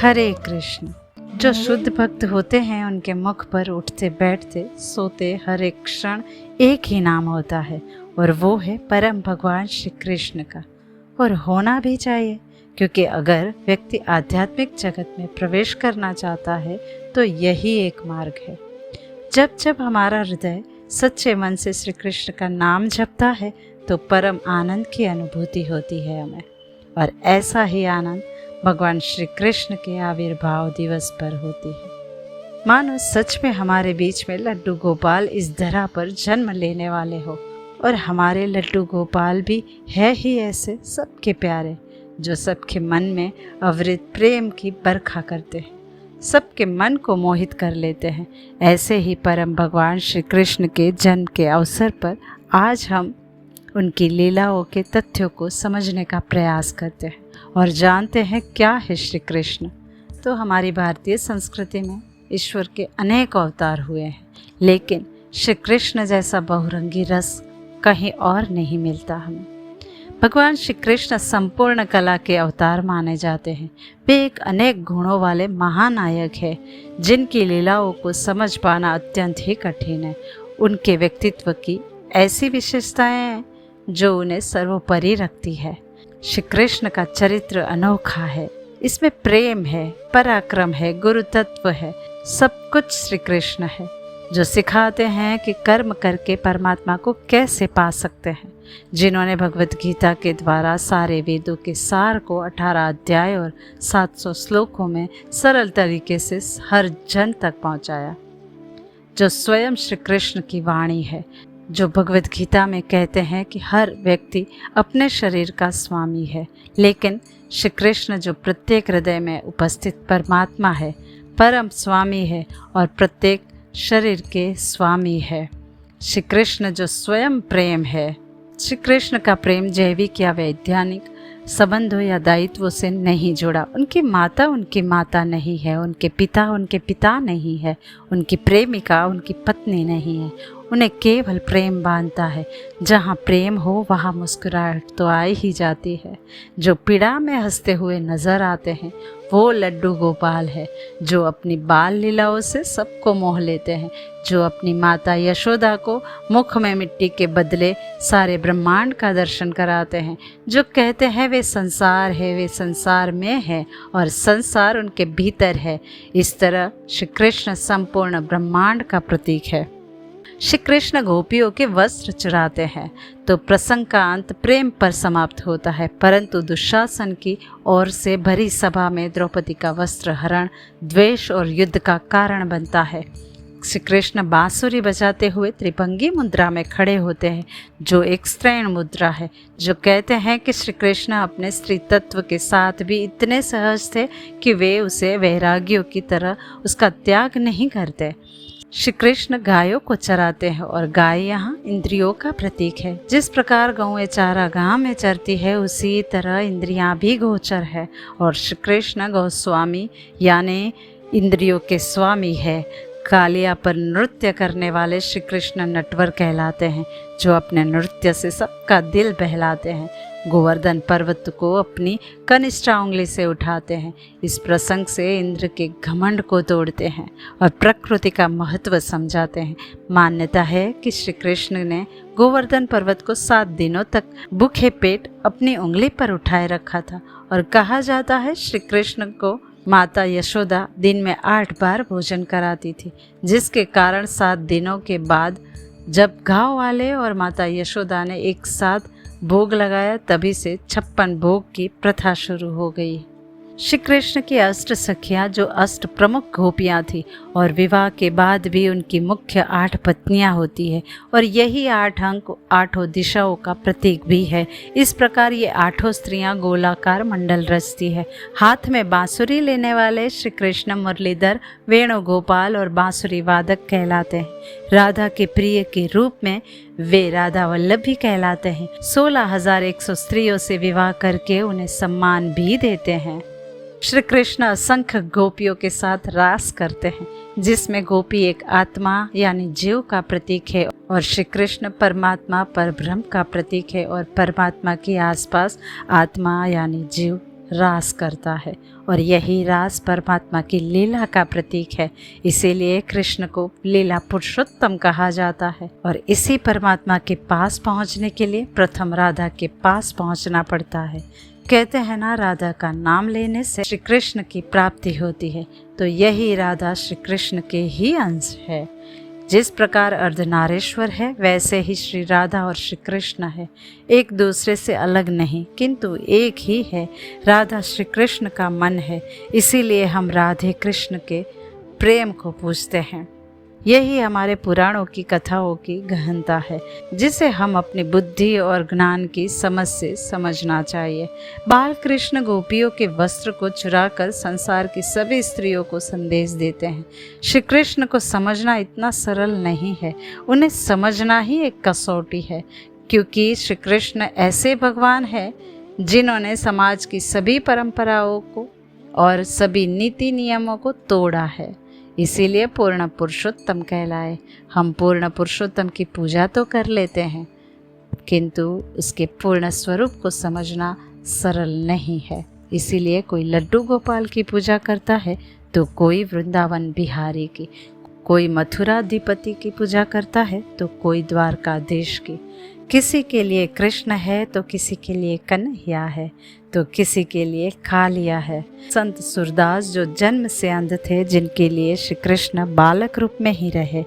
हरे कृष्ण। जो शुद्ध भक्त होते हैं उनके मुख पर उठते बैठते सोते हर एक क्षण एक ही नाम होता है और वो है परम भगवान श्री कृष्ण का। और होना भी चाहिए, क्योंकि अगर व्यक्ति आध्यात्मिक जगत में प्रवेश करना चाहता है तो यही एक मार्ग है। जब जब हमारा हृदय सच्चे मन से श्री कृष्ण का नाम जपता है तो परम आनंद की अनुभूति होती है हमें। और ऐसा ही आनंद भगवान श्री कृष्ण के आविर्भाव दिवस पर होती है। मानो सच में हमारे बीच में लड्डू गोपाल इस धरा पर जन्म लेने वाले हो। और हमारे लड्डू गोपाल भी है ही ऐसे सबके प्यारे, जो सबके मन में अविरत प्रेम की बरखा करते हैं, सबके मन को मोहित कर लेते हैं। ऐसे ही परम भगवान श्री कृष्ण के जन्म के अवसर पर आज हम उनकी लीलाओं के तथ्यों को समझने का प्रयास करते हैं और जानते हैं क्या है श्री कृष्ण। तो हमारी भारतीय संस्कृति में ईश्वर के अनेक अवतार हुए हैं, लेकिन श्री कृष्ण जैसा बहुरंगी रस कहीं और नहीं मिलता हमें। भगवान श्री कृष्ण संपूर्ण कला के अवतार माने जाते हैं। वे एक अनेक गुणों वाले महानायक हैं, जिनकी लीलाओं को समझ पाना अत्यंत ही कठिन है। उनके व्यक्तित्व की ऐसी विशेषताएं हैं जो उन्हें सर्वोपरि रखती है। श्री कृष्ण का चरित्र अनोखा है, इसमें प्रेम है, पराक्रम है, गुरु तत्व है, सब कुछ श्री कृष्ण है, जो सिखाते हैं कि कर्म करके परमात्मा को कैसे पा सकते हैं। जिन्होंने भगवत गीता के द्वारा सारे वेदों के सार को 18 अध्याय और 700 श्लोकों में सरल तरीके से हर जन तक पहुंचाया। जो स्वयं श्री कृष्ण की वाणी है, जो भगवत गीता में कहते हैं कि हर व्यक्ति अपने शरीर का स्वामी है, लेकिन श्री कृष्ण जो प्रत्येक हृदय में उपस्थित परमात्मा है, परम स्वामी है और प्रत्येक शरीर के स्वामी है। श्री कृष्ण जो स्वयं प्रेम है। श्री कृष्ण का प्रेम जैविक या वैज्ञानिक संबंधों या दायित्वों से नहीं जुड़ा। उनकी माता नहीं है, उनके पिता नहीं है, उनकी प्रेमिका उनकी पत्नी नहीं है। उन्हें केवल प्रेम बांधता है। जहाँ प्रेम हो वहाँ मुस्कुराहट तो आ ही जाती है। जो पीड़ा में हंसते हुए नजर आते हैं वो लड्डू गोपाल है, जो अपनी बाल लीलाओं से सबको मोह लेते हैं, जो अपनी माता यशोदा को मुख में मिट्टी के बदले सारे ब्रह्मांड का दर्शन कराते हैं, जो कहते हैं वे संसार है, वे संसार में है और संसार उनके भीतर है। इस तरह श्री कृष्ण संपूर्ण ब्रह्मांड का प्रतीक है। श्री कृष्ण गोपियों के वस्त्र चुराते हैं तो प्रसंग का अंत प्रेम पर समाप्त होता है, परंतु दुशासन की ओर से भरी सभा में द्रौपदी का वस्त्र हरण द्वेष और युद्ध का कारण बनता है। श्री कृष्ण बांसुरी बजाते हुए त्रिभंगी मुद्रा में खड़े होते हैं, जो एक स्त्रैण मुद्रा है, जो कहते हैं कि श्री कृष्ण अपने स्त्री तत्व के साथ भी इतने सहज थे कि वे उसे वैरागियों की तरह उसका त्याग नहीं करते। श्री कृष्ण गायों को चराते हैं और गाय यहाँ इंद्रियों का प्रतीक है। जिस प्रकार गौएं चारागाह में चरती है, उसी तरह इंद्रियां भी गोचर है और श्री कृष्ण गौस्वामी यानी इंद्रियों के स्वामी है। कालिया पर नृत्य करने वाले श्री कृष्ण नटवर कहलाते हैं, जो अपने नृत्य से सबका दिल बहलाते हैं। गोवर्धन पर्वत को अपनी कनिष्ठा उंगली से उठाते हैं। इस प्रसंग से इंद्र के घमंड को तोड़ते हैं और प्रकृति का महत्व समझाते हैं। मान्यता है कि श्री कृष्ण ने गोवर्धन पर्वत को 7 दिनों तक भूखे पेट अपनी उंगली पर उठाए रखा था और कहा जाता है श्री कृष्ण को माता यशोदा दिन में 8 बार भोजन कराती थी, जिसके कारण 7 दिनों के बाद जब गांव वाले और माता यशोदा ने एक साथ भोग लगाया, तभी से 56 भोग की प्रथा शुरू हो गई। श्री कृष्ण की अष्ट सखियां जो अष्ट प्रमुख गोपियां थी और विवाह के बाद भी उनकी मुख्य 8 पत्नियां होती है और यही 8 अंक 8 दिशाओं का प्रतीक भी है। इस प्रकार ये 8 स्त्रियां गोलाकार मंडल रचती है। हाथ में बांसुरी लेने वाले श्री कृष्ण मुरलीधर, वेणुगोपाल और बांसुरी वादक कहलाते हैं। राधा के प्रिय के रूप में वे राधा वल्लभ भी कहलाते हैं। 16,100 स्त्रियों से विवाह करके उन्हें सम्मान भी देते हैं। श्री कृष्ण असंख्य गोपियों के साथ रास करते हैं, जिसमें गोपी एक आत्मा यानी जीव का प्रतीक है और श्री कृष्ण परमात्मा परब्रह्म का प्रतीक है और परमात्मा के आसपास आत्मा यानी जीव रास करता है और यही रास परमात्मा की लीला का प्रतीक है। इसीलिए कृष्ण को लीला पुरुषोत्तम कहा जाता है। और इसी परमात्मा के पास पहुंचने के लिए प्रथम राधा के पास पहुंचना पड़ता है। कहते हैं ना, राधा का नाम लेने से श्री कृष्ण की प्राप्ति होती है। तो यही राधा श्री कृष्ण के ही अंश है। जिस प्रकार अर्धनारीश्वर है वैसे ही श्री राधा और श्री कृष्ण है, एक दूसरे से अलग नहीं किंतु एक ही है। राधा श्री कृष्ण का मन है, इसीलिए हम राधे कृष्ण के प्रेम को पूजते हैं। यही हमारे पुराणों की कथाओं की गहनता है, जिसे हम अपनी बुद्धि और ज्ञान की समझ से समझना चाहिए। बाल कृष्ण गोपियों के वस्त्र को चुराकर संसार की सभी स्त्रियों को संदेश देते हैं। श्री कृष्ण को समझना इतना सरल नहीं है, उन्हें समझना ही एक कसौटी है, क्योंकि श्री कृष्ण ऐसे भगवान हैं जिन्होंने समाज की सभी परंपराओं को और सभी नीति नियमों को तोड़ा है। इसीलिए पूर्ण पुरुषोत्तम कहलाए। हम पूर्ण पुरुषोत्तम की पूजा तो कर लेते हैं, किंतु उसके पूर्ण स्वरूप को समझना सरल नहीं है। इसीलिए कोई लड्डू गोपाल की पूजा करता है तो कोई वृंदावन बिहारी की, कोई मथुराधिपति की पूजा करता है तो कोई द्वारकाधीश की। किसी के लिए कृष्ण है तो किसी के लिए कन्हैया है तो किसी के लिए कालिया है। संत सूरदास जो जन्म से अंध थे, जिनके लिए श्री कृष्ण बालक रूप में ही रहे,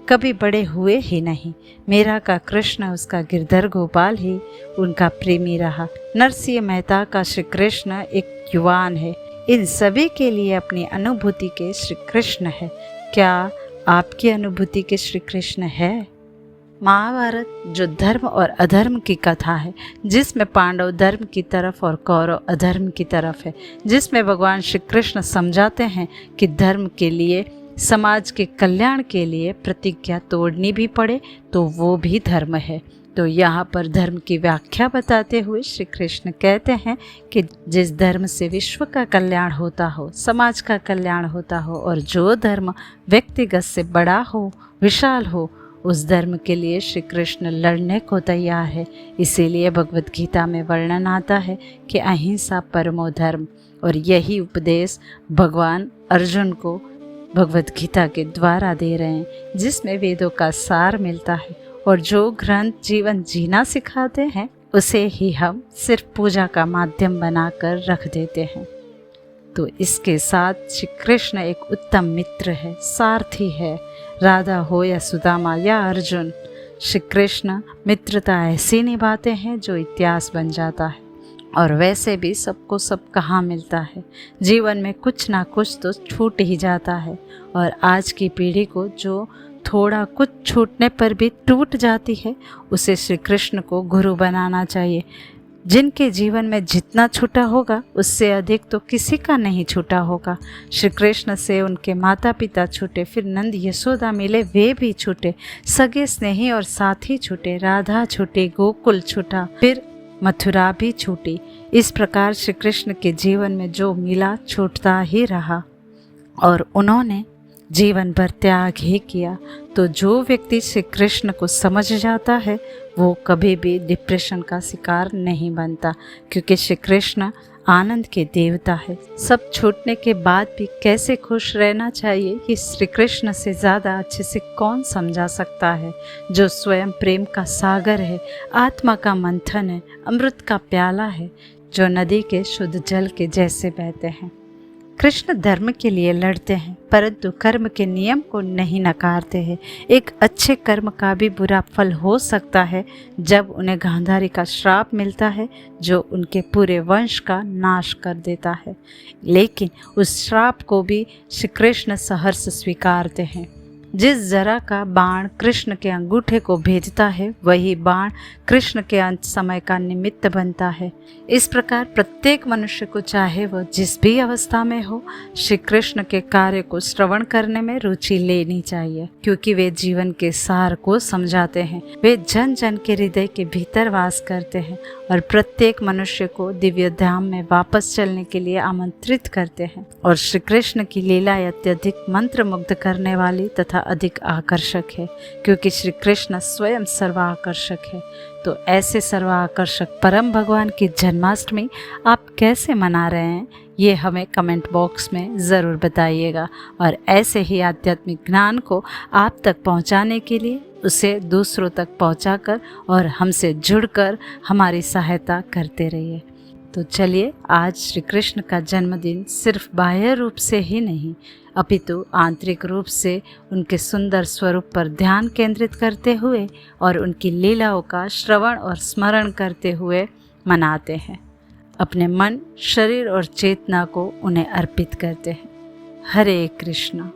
कभी बड़े हुए ही नहीं। मेरा का कृष्ण उसका गिरधर गोपाल ही उनका प्रेमी रहा। नरसिंह मेहता का श्री कृष्ण एक युवान है। इन सभी के लिए अपनी अनुभूति के श्री कृष्ण है। क्या आपकी अनुभूति के श्री कृष्ण है? महाभारत जो धर्म और अधर्म की कथा है, जिसमें पांडव धर्म की तरफ और कौरव अधर्म की तरफ है, जिसमें भगवान श्री कृष्ण समझाते हैं कि धर्म के लिए, समाज के कल्याण के लिए प्रतिज्ञा तोड़नी भी पड़े तो वो भी धर्म है। तो यहाँ पर धर्म की व्याख्या बताते हुए श्री कृष्ण कहते हैं कि जिस धर्म से विश्व का कल्याण होता हो, समाज का कल्याण होता हो, और जो धर्म व्यक्तिगत से बड़ा हो, विशाल हो, उस धर्म के लिए श्री कृष्ण लड़ने को तैयार है। इसीलिए भगवत गीता में वर्णन आता है कि अहिंसा परमो धर्म, और यही उपदेश भगवान अर्जुन को भगवत गीता के द्वारा दे रहे हैं, जिसमें वेदों का सार मिलता है। और जो ग्रंथ जीवन जीना सिखाते हैं उसे ही हम सिर्फ पूजा का माध्यम बनाकर रख देते हैं। तो इसके साथ श्री कृष्ण एक उत्तम मित्र है, सारथी है। राधा हो या सुदामा या अर्जुन, श्री कृष्ण मित्रता ऐसी निभाते हैं जो इतिहास बन जाता है। और वैसे भी सबको सब कहाँ मिलता है, जीवन में कुछ ना कुछ तो छूट ही जाता है। और आज की पीढ़ी को जो थोड़ा कुछ छूटने पर भी टूट जाती है, उसे श्री कृष्ण को गुरु बनाना चाहिए। जिनके जीवन में जितना छूटा होगा उससे अधिक तो किसी का नहीं छूटा होगा। श्री कृष्ण से उनके माता पिता छूटे, फिर नंद यशोदा मिले, वे भी छूटे, सगे स्नेही और साथी छूटे, राधा छूटे, गोकुल छूटा, फिर मथुरा भी छूटी। इस प्रकार श्री कृष्ण के जीवन में जो मिला छूटता ही रहा और उन्होंने जीवन भर त्याग ही किया। तो जो व्यक्ति श्री कृष्ण को समझ जाता है वो कभी भी डिप्रेशन का शिकार नहीं बनता, क्योंकि श्री कृष्ण आनंद के देवता है। सब छूटने के बाद भी कैसे खुश रहना चाहिए ये श्री कृष्ण से ज़्यादा अच्छे से कौन समझा सकता है, जो स्वयं प्रेम का सागर है, आत्मा का मंथन है, अमृत का प्याला है, जो नदी के शुद्ध जल के जैसे बहते हैं। कृष्ण धर्म के लिए लड़ते हैं परंतु कर्म के नियम को नहीं नकारते हैं। एक अच्छे कर्म का भी बुरा फल हो सकता है जब उन्हें गांधारी का श्राप मिलता है जो उनके पूरे वंश का नाश कर देता है, लेकिन उस श्राप को भी श्री कृष्ण सहर्ष स्वीकारते हैं। जिस जरा का बाण कृष्ण के अंगूठे को भेदता है वही बाण कृष्ण के अंत समय का निमित्त बनता है। इस प्रकार प्रत्येक मनुष्य को चाहे वह जिस भी अवस्था में हो, श्री कृष्ण के कार्य को श्रवण करने में रुचि लेनी चाहिए, क्योंकि वे जीवन के सार को समझाते हैं। वे जन जन के हृदय के भीतर वास करते हैं और प्रत्येक मनुष्य को दिव्य धाम में वापस चलने के लिए आमंत्रित करते हैं। और श्री कृष्ण की लीला अत्यधिक मंत्र मुग्ध करने वाली तथा अधिक आकर्षक है, क्योंकि श्री कृष्ण स्वयं सर्वाकर्षक है। तो तो ऐसे सर्वाकर्षक परम भगवान की जन्माष्टमी आप कैसे मना रहे हैं, ये हमें कमेंट बॉक्स में ज़रूर बताइएगा। और ऐसे ही आध्यात्मिक ज्ञान को आप तक पहुंचाने के लिए उसे दूसरों तक पहुंचाकर और हमसे जुड़कर हमारी सहायता करते रहिए। तो चलिए, आज श्री कृष्ण का जन्मदिन सिर्फ बाह्य रूप से ही नहीं अपितु आंतरिक रूप से उनके सुंदर स्वरूप पर ध्यान केंद्रित करते हुए और उनकी लीलाओं का श्रवण और स्मरण करते हुए मनाते हैं। अपने मन, शरीर और चेतना को उन्हें अर्पित करते हैं। हरे कृष्णा।